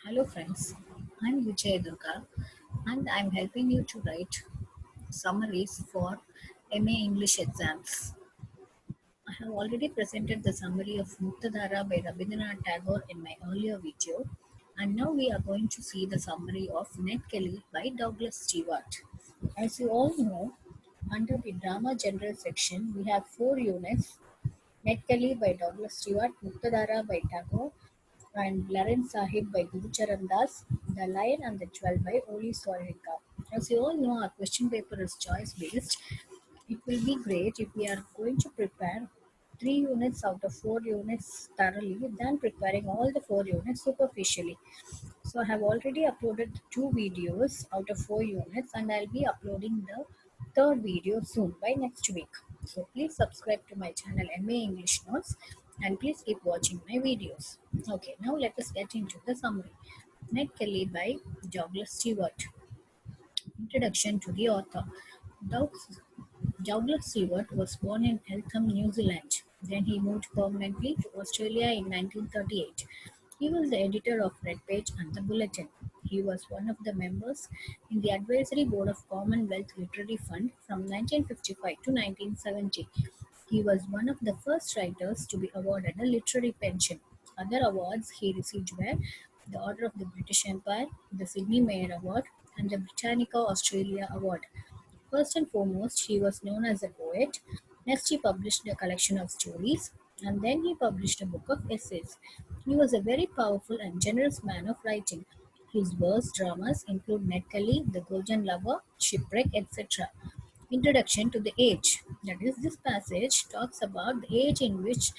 Hello friends, I'm Vijay Durga and I'm helping you to write summaries for MA English exams. I have already presented the summary of Muktadhara by Rabindranath Tagore in my earlier video, and now we are going to see the summary of Ned Kelly by Douglas Stewart. As you all know, under the drama genre section we have four units: Ned Kelly by Douglas Stewart, Muktadhara by Tagore, and Laran Sahib by Gurucharan Das, The Lion and the Twelve by Oli Soyinka. As you all know, our question paper is choice based. It will be great if we are going to prepare 3 units out of 4 units thoroughly than preparing all the 4 units superficially. So I have already uploaded 2 videos out of 4 units and I'll be uploading the third video soon by next week. So please subscribe to my channel MA English Notes and please keep watching my videos. Okay, now let us get into the summary. Ned Kelly by Douglas Stewart. Introduction to the author. Doug- Douglas Stewart was born in Eltham, New Zealand. Then he moved permanently to Australia in 1938. He was the editor of Red Page and the Bulletin. He was one of the members in the advisory board of Commonwealth Literary Fund from 1955 to 1970. He was one of the first writers to be awarded a literary pension. Other awards he received were the Order of the British Empire, the Sydney Mayer Award, and the Britannica Australia Award. First and foremost, he was known as a poet. Next, he published a collection of stories, and then he published a book of essays. He was a very powerful and generous man of writing. His verse dramas include Ned Kelly, The Golden Lover, Shipwreck, etc. Introduction to the age. That is, this passage talks about the age in which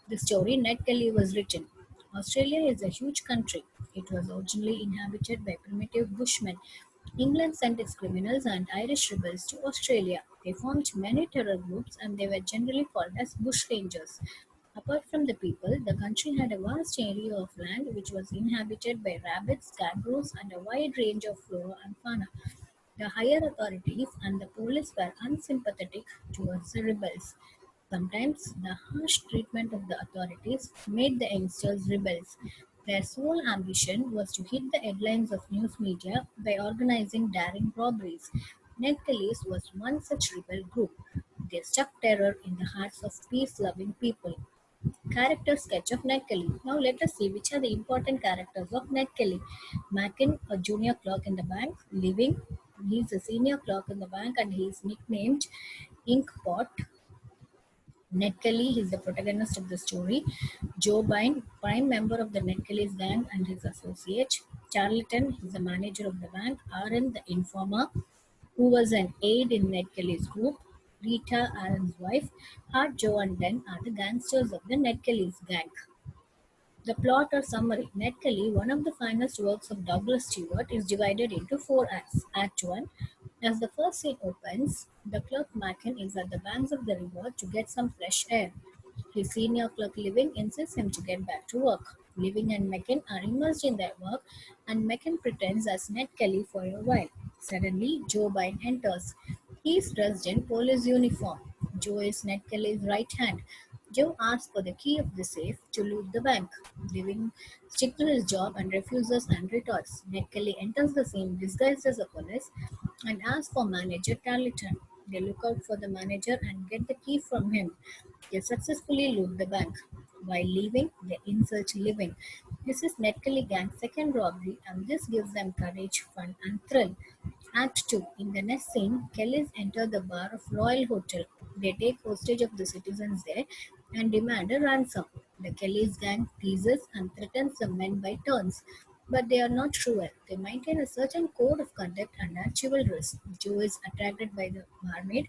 the story Ned Kelly was written. Australia is a huge country. It was originally inhabited by primitive Bushmen. England sent its criminals and Irish rebels to Australia. They formed many terror groups and they were generally called as bushrangers. Apart from the people, the country had a vast area of land which was inhabited by rabbits, kangaroos, and a wide range of flora and fauna. The higher authorities and the police were unsympathetic towards the rebels. Sometimes the harsh treatment of the authorities made the youngsters rebels. Their sole ambition was to hit the headlines of news media by organizing daring robberies. Ned Kelly's was one such rebel group. They struck terror in the hearts of peace loving people. Character sketch of Ned Kelly. Now let us see which are the important characters of Ned Kelly. Mackin, a junior clerk in the bank, living. He's a senior clerk in the bank and he is nicknamed Inkpot. Ned Kelly is the protagonist of the story. Joe Byrne, prime member of the Ned Kelly's gang and his associate. Charlton is the manager of the bank. Aaron, the informer, who was an aide in Ned Kelly's group. Rita, Aaron's wife. Hart, Joe, and Den are the gangsters of the Ned Kelly's gang. The plot or summary. Ned Kelly, one of the finest works of Douglas Stewart, is divided into 4 acts. Act 1. As the first scene opens, the clerk Mackin is at the banks of the river to get some fresh air. His senior clerk Living insists him to get back to work. Living and Mackin are immersed in their work, and Mackin pretends as Ned Kelly for a while. Suddenly, Joe Byrne enters. He is dressed in police uniform. Joe is Ned Kelly's right hand. Joe asks for the key of the safe to loot the bank. Living sticks to his job and refuses and retorts. Ned Kelly enters the scene disguised as a police and asks for manager Tarleton. They look out for the manager and get the key from him. They successfully loot the bank. While leaving, they insult Living. This is Ned Kelly Gang's second robbery, and this gives them courage, fun, and thrill. Act 2. In the next scene, Kellys enter the bar of Royal Hotel. They take hostage of the citizens there and demand a ransom. The Kellys gang teases and threatens the men by turns, but they are not cruel. They maintain a certain code of conduct and are chivalrous. Joe is attracted by the barmaid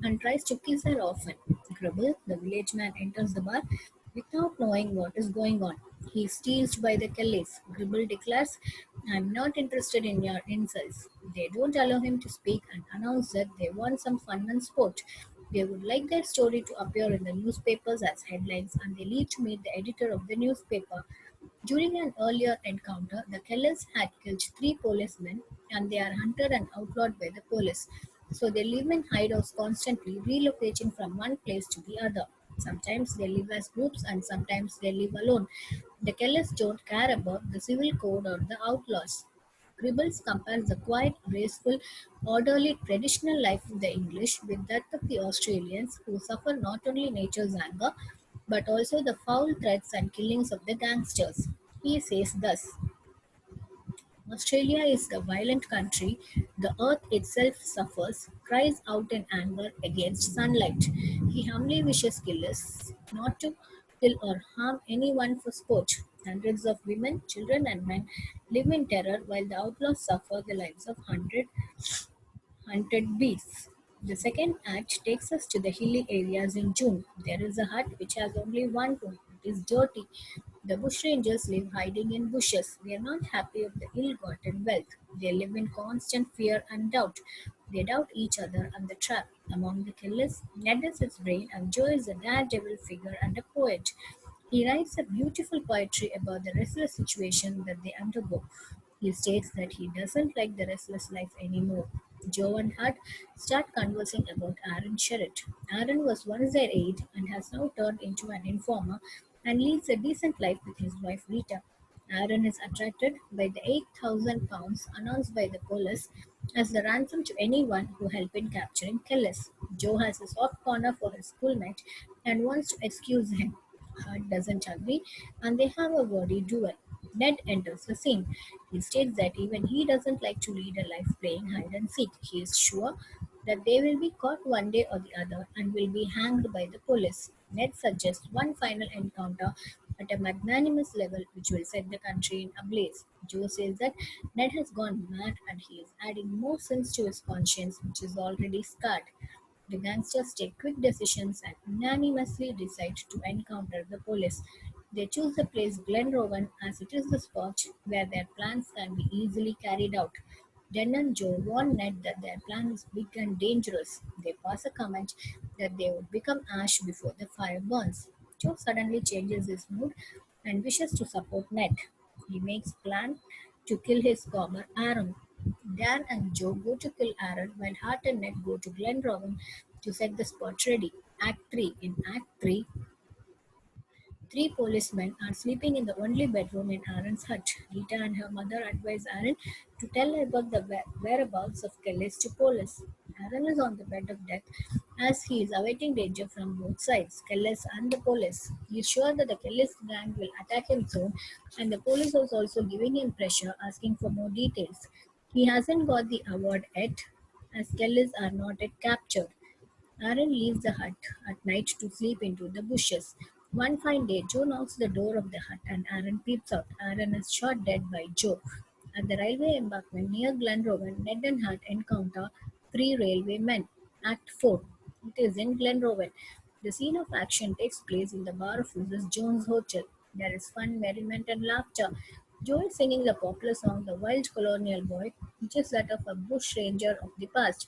and tries to kiss her often. Grubble, the village man, enters the bar without knowing what is going on. He is teased by the Kellys. Gribble declares, I'm not interested in your insults. They don't allow him to speak and announce that they want some fun and sport. They would like their story to appear in the newspapers as headlines and they leave to meet the editor of the newspaper. During an earlier encounter, the Kellers had killed 3 policemen and they are hunted and outlawed by the police. So they live in hideouts constantly, relocating from one place to the other. Sometimes they live as groups and sometimes they live alone. The Kellys don't care about the civil code or the outlaws. Gribbles compares the quiet, graceful, orderly traditional life of the English with that of the Australians, who suffer not only nature's anger but also the foul threats and killings of the gangsters. He says thus: Australia is the violent country. The earth itself suffers, cries out in anger against sunlight. He humbly wishes killers not to kill or harm anyone for sport. Hundreds of women, children, and men live in terror while the outlaws suffer the lives of hunted beasts. The second act takes us to the hilly areas in June. There is a hut which has only one room. It is dirty. The bushrangers live hiding in bushes. They are not happy of the ill-gotten wealth. They live in constant fear and doubt. They doubt each other and the trap. Among the killers, Ned is its brain and Joe is a daredevil figure and a poet. He writes a beautiful poetry about the restless situation that they undergo. He states that he doesn't like the restless life anymore. Joe and Hart start conversing about Aaron Sherritt. Aaron was once their aide and has now turned into an informer and leads a decent life with his wife Rita. Aaron is attracted by the £8,000 announced by the police as the ransom to anyone who helped in capturing Kellis. Joe has a soft corner for his schoolmate and wants to excuse him. Hart doesn't agree and they have a wordy duel. Ned enters the scene. He states that even he doesn't like to lead a life playing hide and seek. He is sure that they will be caught one day or the other and will be hanged by the police. Ned suggests one final encounter at a magnanimous level which will set the country in a blaze. Joe says that Ned has gone mad and he is adding more sins to his conscience, which is already scarred. The gangsters take quick decisions and unanimously decide to encounter the police. They choose the place Glenrowan as it is the spot where their plans can be easily carried out. Den and Joe warn Ned that their plan is big and dangerous. They pass a comment that they would become ash before the fire burns. Joe suddenly changes his mood and wishes to support Ned. He makes plan to kill his cobbler Aaron. Dan and Joe go to kill Aaron while Hart and Ned go to Glenrowan to set the spot ready. Act 3. In Act 3, three policemen are sleeping in the only bedroom in Aaron's hut. Rita and her mother advise Aaron to tell about the whereabouts of Kellis to police. Aaron is on the bed of death as he is awaiting danger from both sides, Kellis and the police. He is sure that the Kellis gang will attack him soon, and the police is also giving him pressure, asking for more details. He hasn't got the award yet, as Kellis are not yet captured. Aaron leaves the hut at night to sleep into the bushes. One fine day, Joe knocks the door of the hut and Aaron peeps out. Aaron is shot dead by Joe. At the railway embankment near Glenrowan, Ned and Hart encounter three railway men. Act 4. It is in Glenrowan. The scene of action takes place in the bar of Mrs. Jones' hotel. There is fun, merriment, and laughter. Joe is singing the popular song The Wild Colonial Boy, which is that of a bush ranger of the past.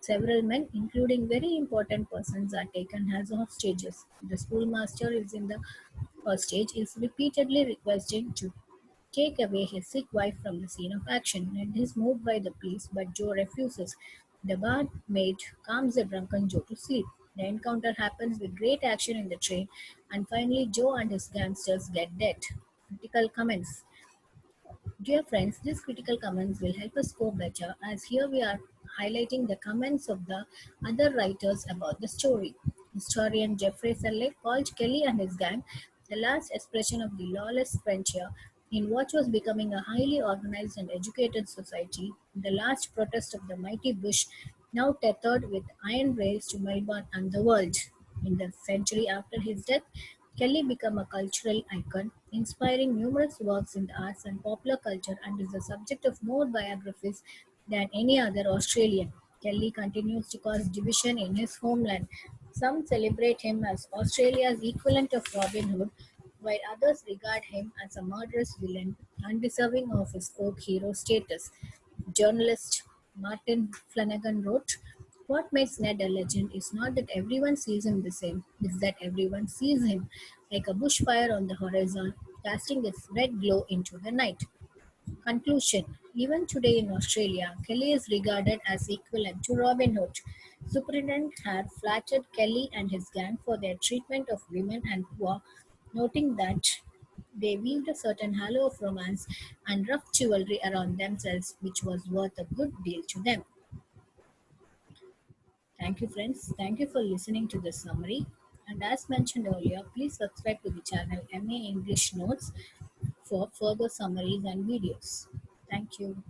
Several men, including very important persons, are taken as hostages. The schoolmaster is in the hostage is repeatedly requested to take away his sick wife from the scene of action. Ned is moved by the police, but Joe refuses. The barmaid calms the drunken Joe to sleep. The encounter happens with great action in the train, and finally Joe and his gangsters get dead. Critical comments. Dear friends, these critical comments will help us score better as here we are highlighting the comments of the other writers about the story. Historian Jeffrey Selle called Kelly and his gang the last expression of the lawless frontier in what was becoming a highly organized and educated society, the last protest of the mighty bush, now tethered with iron rails to Melbourne and the world. In the century after his death, Kelly became a cultural icon, inspiring numerous works in the arts and popular culture and is the subject of more biographies than any other Australian. Kelly continues to cause division in his homeland. Some celebrate him as Australia's equivalent of Robin Hood, while others regard him as a murderous villain, undeserving of his folk hero status. Journalist Martin Flanagan wrote, what makes Ned a legend is not that everyone sees him the same, it's that everyone sees him like a bushfire on the horizon, casting its red glow into the night. Conclusion. Even today in Australia, Kelly is regarded as equivalent to Robin Hood. Superintendent had flattered Kelly and his gang for their treatment of women and poor, noting that they weaved a certain halo of romance and rough chivalry around themselves, which was worth a good deal to them. Thank you, friends. Thank you for listening to this summary. And as mentioned earlier, please subscribe to the channel MA English Notes for further summaries and videos. Thank you.